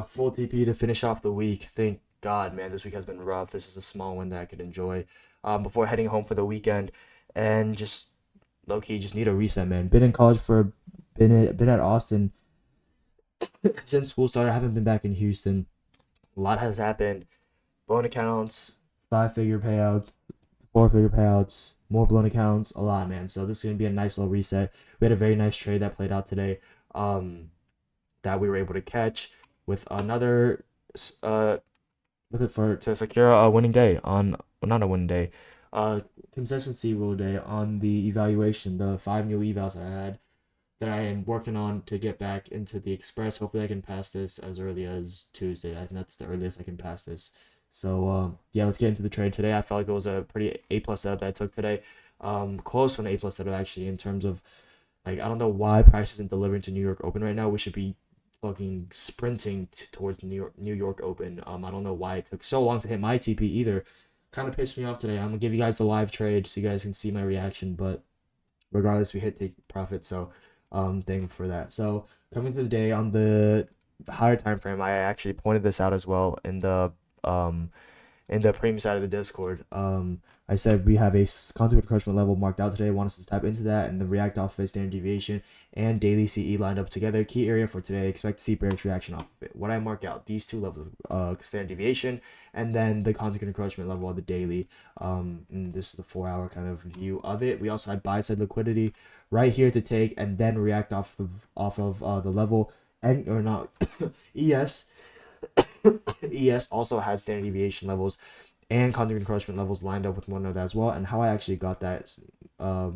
full TP to finish off the week. Thank God, man. This week has been rough. This is a small one that I could enjoy before heading home for the weekend, and just low key just need a reset, man. Been in college for been at Austin since school started. I haven't been back in Houston. A lot has happened. Blown accounts, 5-figure payouts, 4-figure payouts, more blown accounts, a lot, man. So this is gonna be a nice little reset. We had a very nice trade that played out today. That we were able to catch with another uh with it for to secure a winning day on well, not a winning day, consistency rule day on the evaluation, the 5 new evals that I am working on to get back into the express. Hopefully I can pass this as early as Tuesday. I think that's the earliest I can pass this. So yeah, let's get into the trade today. I felt like it was a pretty A plus setup that I took today. Close to an A plus setup actually in terms of like I don't know why Price isn't delivering to New York Open right now. We should be fucking sprinting towards New York Open. I don't know why it took so long to hit my TP either. Kind of pissed me off today. I'm gonna give you guys the live trade so you guys can see my reaction. But regardless, we hit take profit. So thankful for that. So coming to the day on the higher time frame, I actually pointed this out as well um in the premium side of the Discord. I said we have a contour encroachment level marked out today. Want us to tap into that and then react off of it, standard deviation and daily CE lined up together. Key area for today, expect to see bearish reaction off of it. What I mark out, these two levels, standard deviation and then the contour encroachment level of the daily. And this is the 4 hour kind of view of it. We also had buy side liquidity right here to take and then react off of the level and or not ES. ES also had standard deviation levels and contour encroachment levels lined up with one another as well. And how I actually got that uh,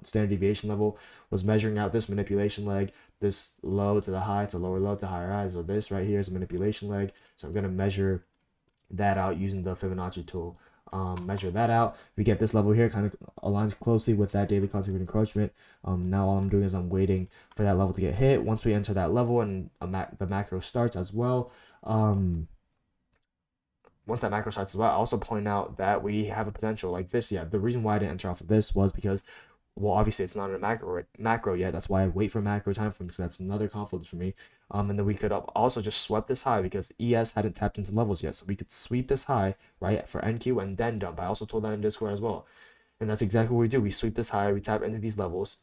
standard deviation level was measuring out this manipulation leg, this low to the high to lower low to higher high. So this right here is a manipulation leg. So I'm going to measure that out using the Fibonacci tool. Measure that out. We get this level here, kind of aligns closely with that daily contour encroachment. Now all I'm doing is I'm waiting for that level to get hit. Once we enter that level and the macro starts as well, once that macro starts as well, I also point out that we have a potential like this. Yeah, the reason why I didn't enter off of this was because, well, obviously it's not a macro yet. That's why I wait for macro time frame because that's another conflict for me. And then we could also just sweep this high because ES hadn't tapped into levels yet, so we could sweep this high right for NQ and then dump. I also told that in Discord as well, and that's exactly what we do. We sweep this high, we tap into these levels,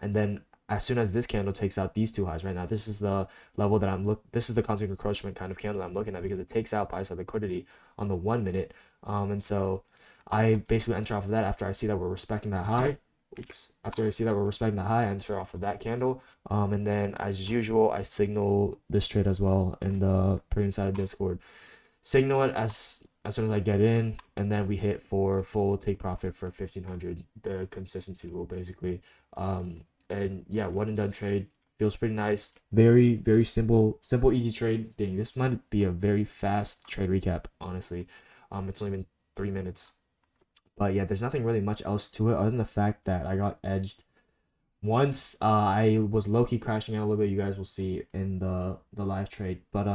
and then as soon as this candle takes out these two highs right now, this is the level that this is the contour encroachment kind of candle that I'm looking at because it takes out buy side liquidity on the 1 minute. And so I basically enter off of that after I see that we're respecting that high. After I see that we're respecting the high, I enter off of that candle. And then as usual, I signal this trade as well in the premium side of Discord. Signal it as soon as I get in, and then we hit for full take profit for 1500, the consistency rule basically. And yeah, one and done trade feels pretty nice. Very very simple easy trade. Dang, this might be a very fast trade recap. Honestly, it's only been 3 minutes, but yeah, there's nothing really much else to it other than the fact that I got edged once. I was low key crashing out a little bit. You guys will see in the live trade, but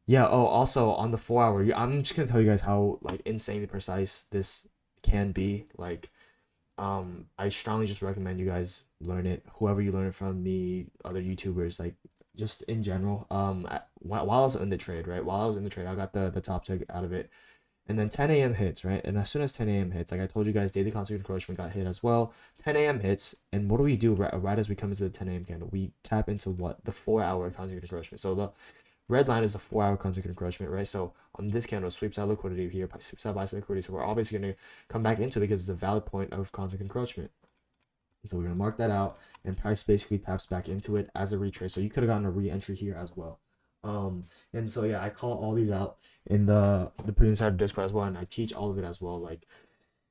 yeah. Oh, also on the 4 hour, I'm just gonna tell you guys how like insanely precise this can be. Like, I strongly just recommend you guys learn it. Whoever you learn it from, me, other YouTubers, like just in general. While I was in the trade, right? While I was in the trade, I got the top tick out of it, and then 10 a.m. hits, right? And as soon as 10 a.m. hits, like I told you guys, daily contour encroachment got hit as well. 10 a.m. hits, and what do we do right as we come into the 10 a.m. candle? We tap into what? The 4 hour contour encroachment. So the red line is the 4 hour contour encroachment, right? So on this candle, sweeps out liquidity here, sweeps out buy side liquidity. So we're obviously going to come back into it because it's a valid point of contour encroachment. So we're going to mark that out, and price basically taps back into it as a retrace. So you could have gotten a re-entry here as well. And so yeah, I call all these out in the premium side of Discord as well, and I teach all of it as well. Like,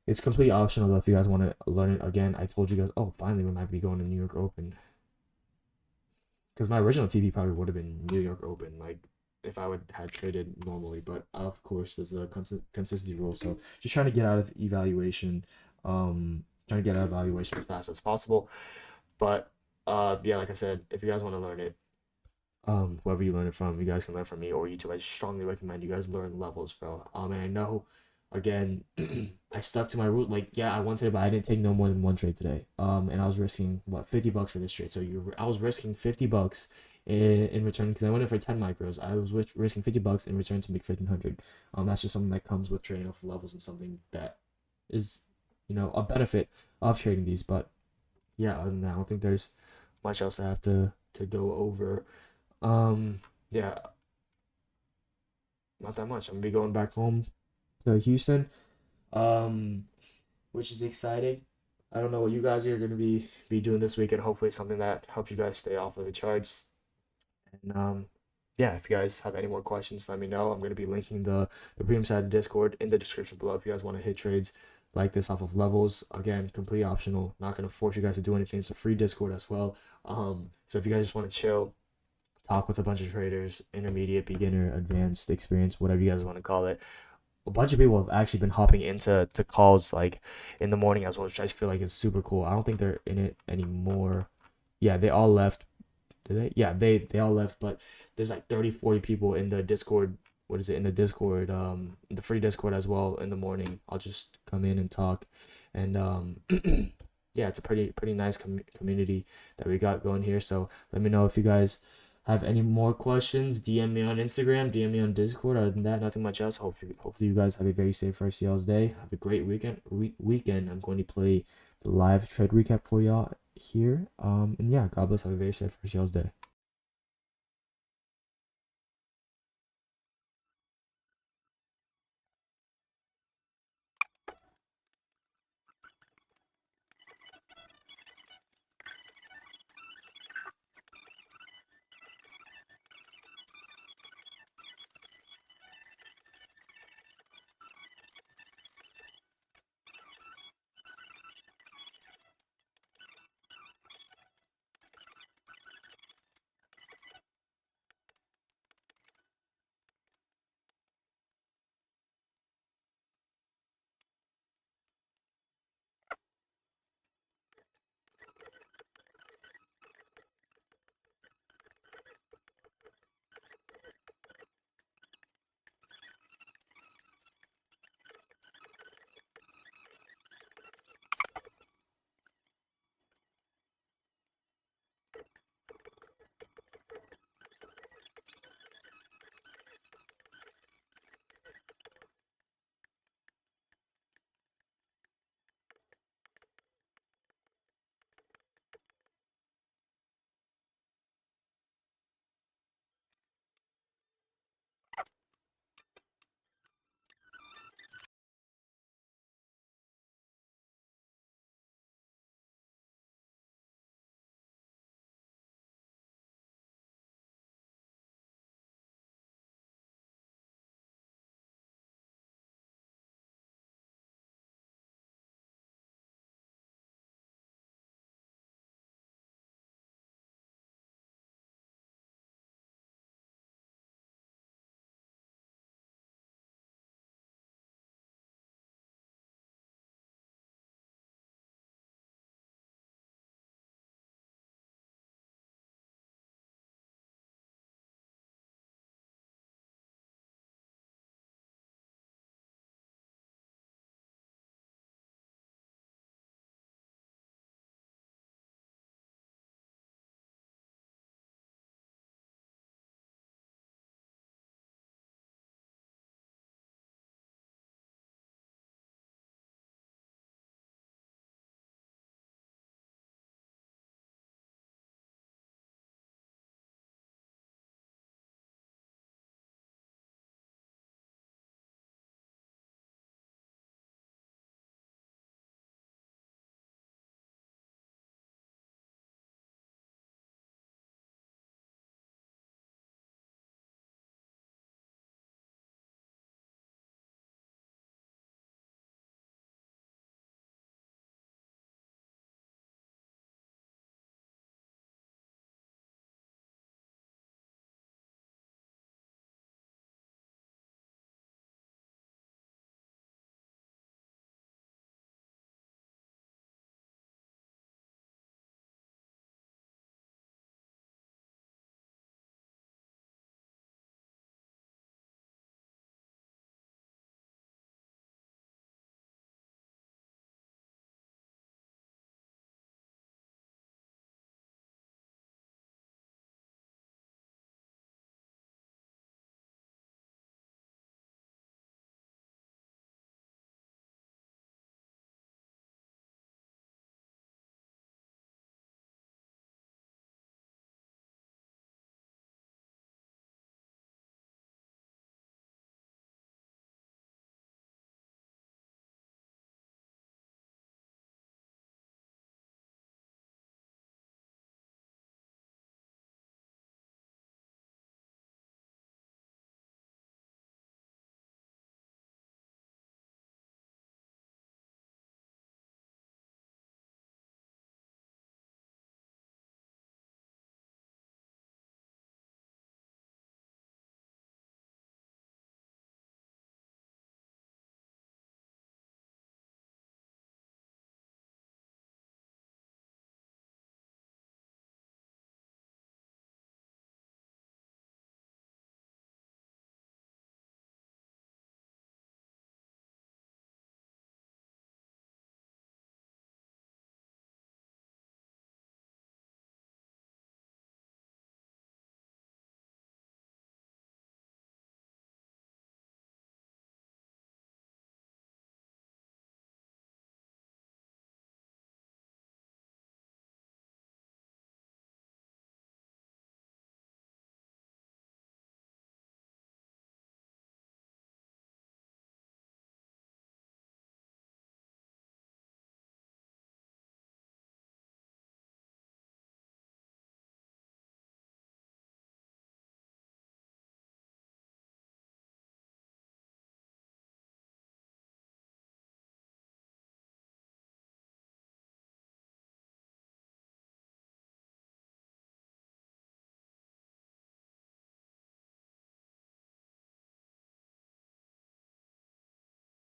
it's completely optional though if you guys want to learn it. Again, I told you guys, oh, finally we might be going to New York Open, because my original TV probably would have been New York Open, like if I would have traded normally. But of course, there's a consistency rule, so just trying to get out of evaluation, trying to get out of evaluation as fast as possible. But yeah, like I said, if you guys want to learn it, whoever you learn it from, you guys can learn from me or YouTube. I strongly recommend you guys learn levels, bro. And I know, again, I stuck to my route. Like, yeah, I wanted it, but I didn't take no more than one trade today. And I was risking what, $50 for this trade. So I was risking $50 in return, because I went in for 10 micros. I was risking $50 in return to make 1,500. That's just something that comes with trading off levels and something that is, a benefit of trading these. But yeah, other than that, I don't think there's much else I have to go over. Yeah, not that much. I'm gonna be going back home to Houston, um, which is exciting. I don't know what you guys are gonna be doing this weekend. Hopefully, something that helps you guys stay off of the charts. And yeah, if you guys have any more questions, let me know. I'm gonna be linking the premium side of Discord in the description below if you guys want to hit trades like this off of levels. Again, completely optional. Not gonna force you guys to do anything. It's a free Discord as well. So if you guys just want to chill, talk with a bunch of traders, intermediate, beginner, advanced, experience, whatever you guys want to call it. A bunch of people have actually been hopping into calls like in the morning as well, which I feel like is super cool. I don't think they're in it anymore. Yeah, they all left. Did they? Yeah, they all left, but there's like 30, 40 people in the Discord. What is it in the Discord? The free Discord as well in the morning. I'll just come in and talk, and yeah, it's a pretty nice community that we got going here. So let me know if you guys have any more questions. DM me on Instagram, DM me on Discord. Other than that, nothing much else. Hopefully you guys have a very safe first y'all's day. Have a great weekend. I'm going to play the live trade recap for y'all here. And yeah, God bless. Have a very safe first y'all's day.